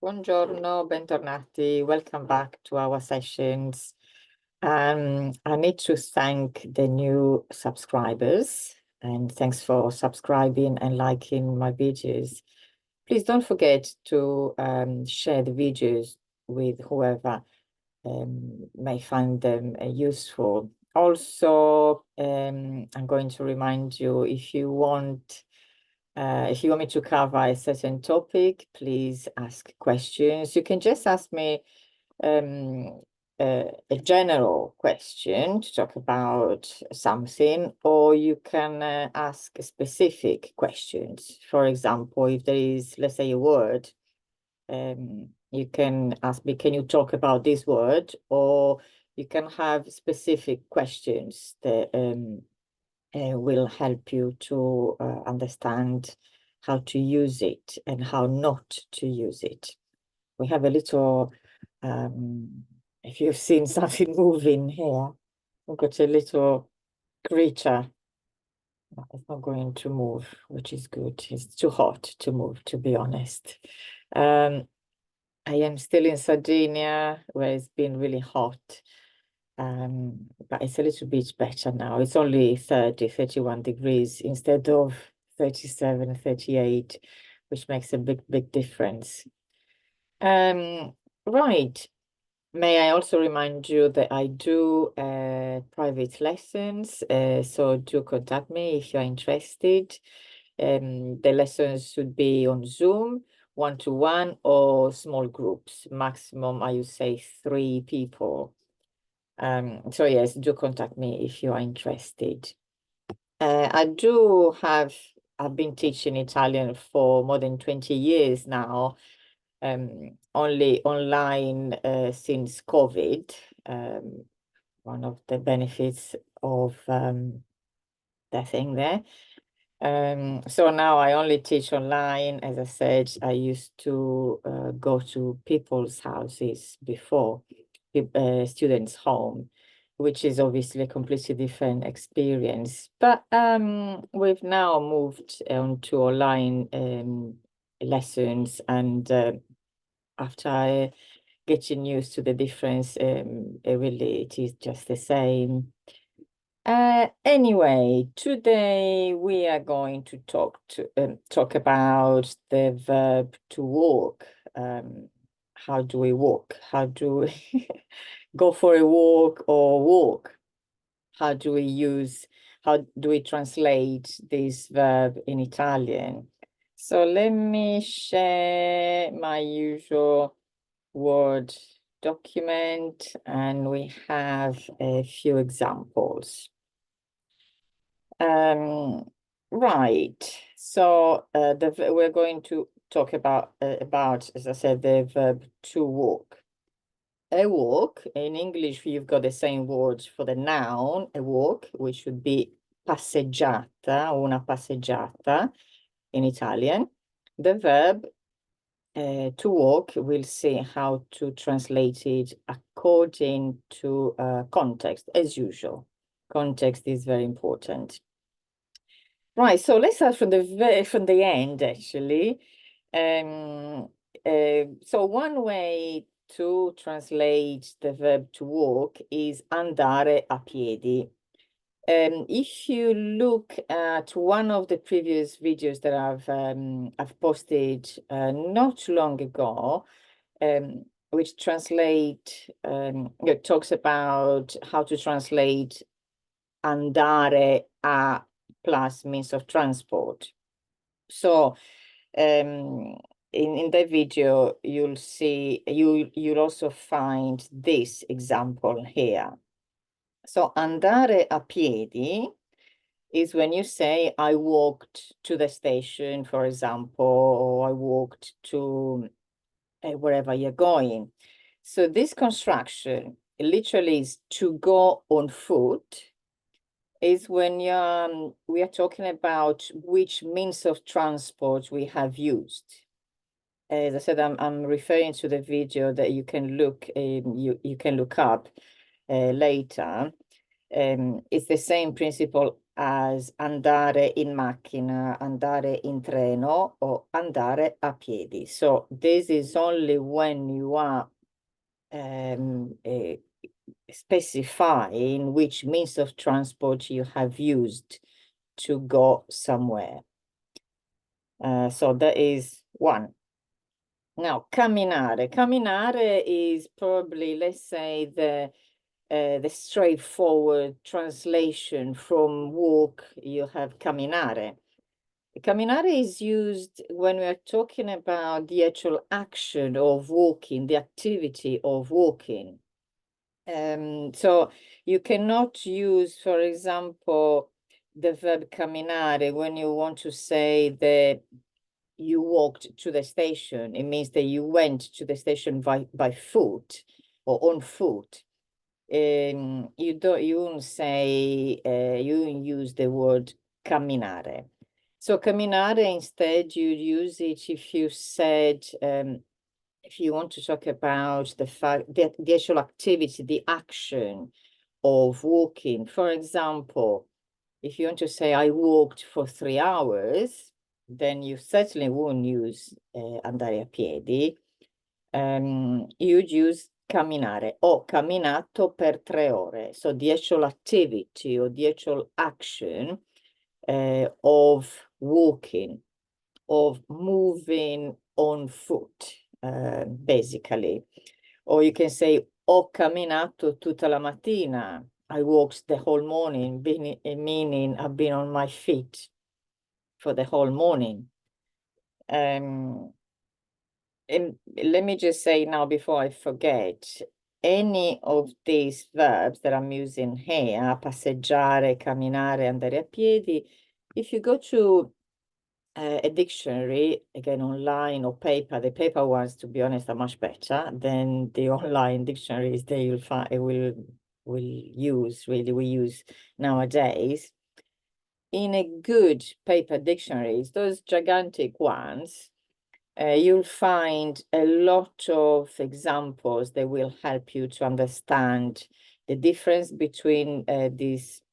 Buongiorno, bentornati. Welcome back to our sessions. I need to thank the new subscribers and thanks for subscribing and liking my videos. Please don't forget to share the videos with whoever may find them useful. Also, I'm going to remind you if you want me to cover a certain topic, please ask questions. You can just ask me a general question to talk about something, or you can ask specific questions. For example, if there is, let's say, a word, you can ask me, can you talk about this word? Or you can have specific questions that will help you to understand how to use it and how not to use it. We have a little, if you've seen something moving here, we've got a little creature. It's not going to move, which is good. It's too hot to move, to be honest. I am still in Sardinia, where it's been really hot. But it's a little bit better now. It's only 30, 31 degrees instead of 37, 38, which makes a big difference. Right. May I also remind you that I do private lessons, so do contact me if you're interested. The lessons should be on Zoom, one-to-one, or small groups. Maximum, I would say 3 people. So yes, do contact me if you are interested. I've been teaching Italian for more than 20 years now, only online since COVID. One of the benefits of the thing there. So now I only teach online. As I said, I used to go to people's houses before, students' home, which is obviously a completely different experience. But we've now moved on to online lessons, and after getting used to the difference, it is just the same. Anyway, today we are going to talk about the verb to walk. How do we walk? How do we go for a walk or walk? How do we translate this verb in Italian? So let me share my usual Word document, and we have a few examples. Right. So we're going to talk about, as I said, the verb to walk. A walk, in English, you've got the same words for the noun, a walk, which would be passeggiata, una passeggiata in Italian. The verb to walk, we'll see how to translate it according to context, as usual. Context is very important. Right, so let's start from the end, actually. So one way to translate the verb to walk is andare a piedi. If you look at one of the previous videos that I've posted not too long ago, which talks about how to translate andare a plus means of transport. So in the video, you'll also find this example here. So andare a piedi is when you say, I walked to the station, for example, or I walked to wherever you're going. So this construction literally is to go on foot, is when we are talking about which means of transport we have used. As I said, I'm referring to the video that you can look up later. It's the same principle as andare in macchina, andare in treno, or andare a piedi. So this is only when you are specifying which means of transport you have used to go somewhere. So that is one. Now, camminare. Camminare is probably, let's say, the straightforward translation from walk. You have camminare. Camminare is used when we are talking about the actual action of walking, the activity of walking. So you cannot use, for example, the verb camminare when you want to say that you walked to the station. It means that you went to the station by foot or on foot. You won't say, you won't use the word camminare. So camminare, instead, you use it if you said, if you want to talk about the fact that the actual activity, the action of walking. For example, if you want to say, I walked for 3 hours, then you certainly won't use andare a piedi. You'd use camminare. Ho camminato per 3 ore. So the actual activity or the actual action of walking, of moving on foot, basically. Or you can say, ho camminato tutta la mattina. I walked the whole morning, meaning I've been on my feet for the whole morning. And let me just say now before I forget, any of these verbs that I'm using here, passeggiare, camminare, andare a piedi, if you go to a dictionary, again, online or paper, the paper ones, to be honest, are much better than the online dictionaries that you'll find, we use nowadays. In a good paper dictionaries, those gigantic ones, you'll find a lot of examples that will help you to understand the difference between these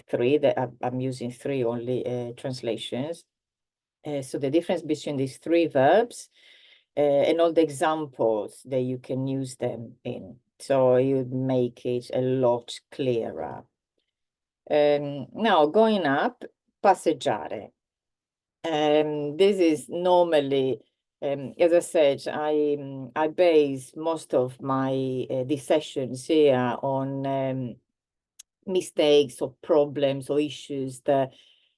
three, that I'm using three only translations. So the difference between these three verbs and all the examples that you can use them in. So you make it a lot clearer. Now going up, passeggiare. This is normally, as I said, I base most of my these sessions here on mistakes or problems or issues that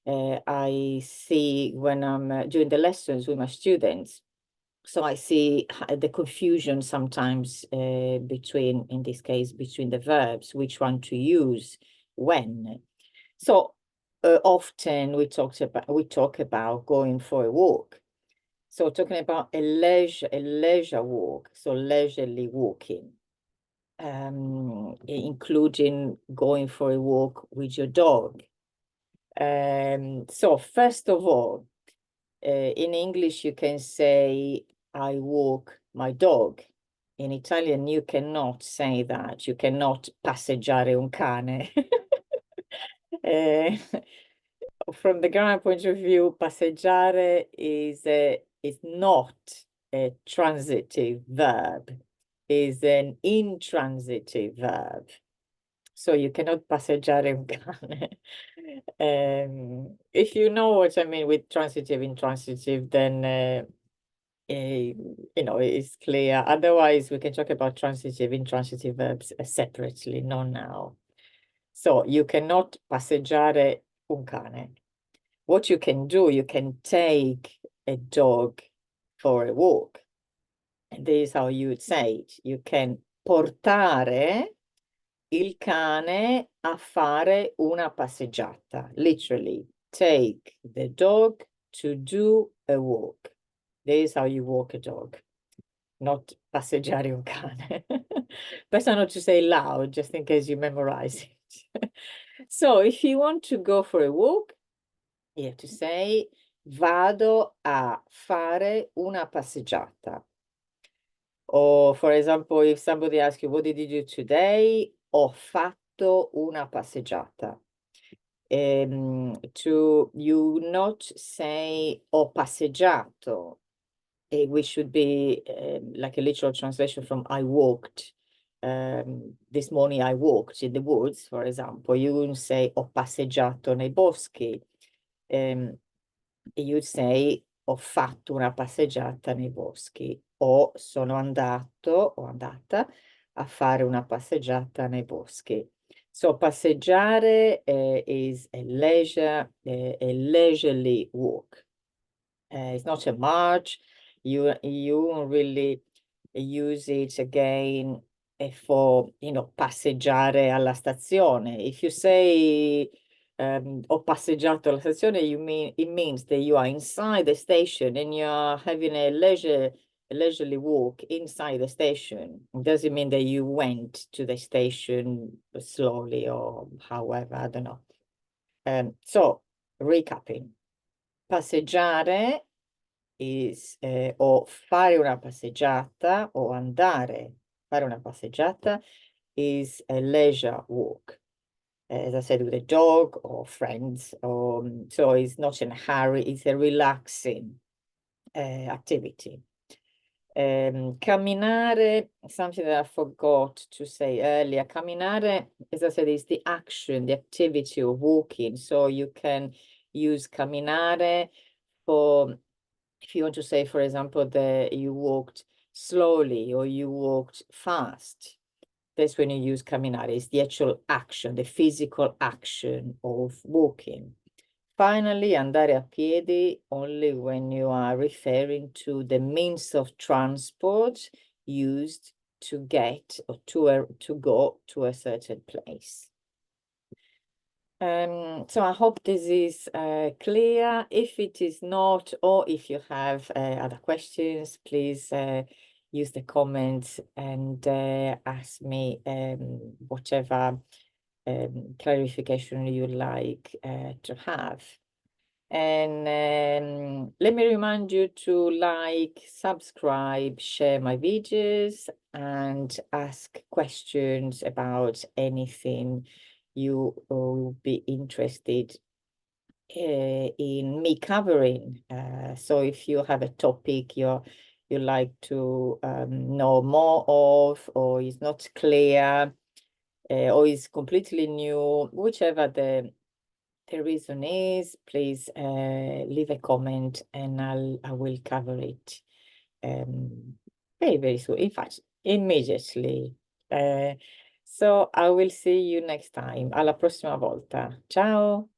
I see when I'm doing the lessons with my students. So I see the confusion sometimes between, in this case, between the verbs, which one to use when. So often we talk about going for a walk. So talking about a leisure walk, so leisurely walking, including going for a walk with your dog. So first of all, in English, you can say, I walk my dog. In Italian, you cannot say that. You cannot passeggiare un cane. From the grammar point of view, passeggiare is not a transitive verb, is an intransitive verb. So you cannot passeggiare un cane. If you know what I mean with transitive, intransitive, then you know, it's clear. Otherwise, we can talk about transitive, intransitive verbs separately, not now. So you cannot passeggiare un cane. What you can do, you can take a dog for a walk. And this is how you would say it. You can portare il cane a fare una passeggiata. Literally, take the dog to do a walk. This is how you walk a dog, not passeggiare un cane. Better not to say loud, just in case you memorize it. So if you want to go for a walk, you have to say vado a fare una passeggiata. Or for example, if somebody asks you, what did you do today? Ho fatto una passeggiata. to you not say ho passeggiato. Which should be like a literal translation from I walked. This morning I walked in the woods, for example. You wouldn't say ho passeggiato nei boschi. You'd say ho fatto una passeggiata nei boschi o sono andato o andata a fare una passeggiata nei boschi. So passeggiare is a leisurely walk. It's not a march. You won't really use it again for, passeggiare alla stazione. If you say ho passeggiato alla stazione, it means that you are inside the station and you're having a leisurely walk inside the station. It doesn't mean that you went to the station slowly or however, I don't know. So, recapping. Passeggiare is o fare una passeggiata o andare fare una passeggiata is a leisure walk. As I said, with a dog or friends, so it's not in a hurry, it's a relaxing activity. Camminare, something that I forgot to say earlier. Camminare, as I said, is the action, the activity of walking. So you can use camminare for, if you want to say, for example, that you walked slowly or you walked fast. That's when you use camminare. It's the actual action, the physical action of walking. Finally, andare a piedi only when you are referring to the means of transport used to get or to go to a certain place. So I hope this is clear. If it is not, or if you have other questions, please use the comments and ask me whatever clarification you'd like to have. And let me remind you to like, subscribe, share my videos, and ask questions about anything you will be interested in me covering. So if you have a topic you like to know more of, or is not clear, or is completely new, whichever the reason is, please leave a comment and I will cover it very, very soon. In fact, immediately. So I will see you next time. Alla prossima volta. Ciao!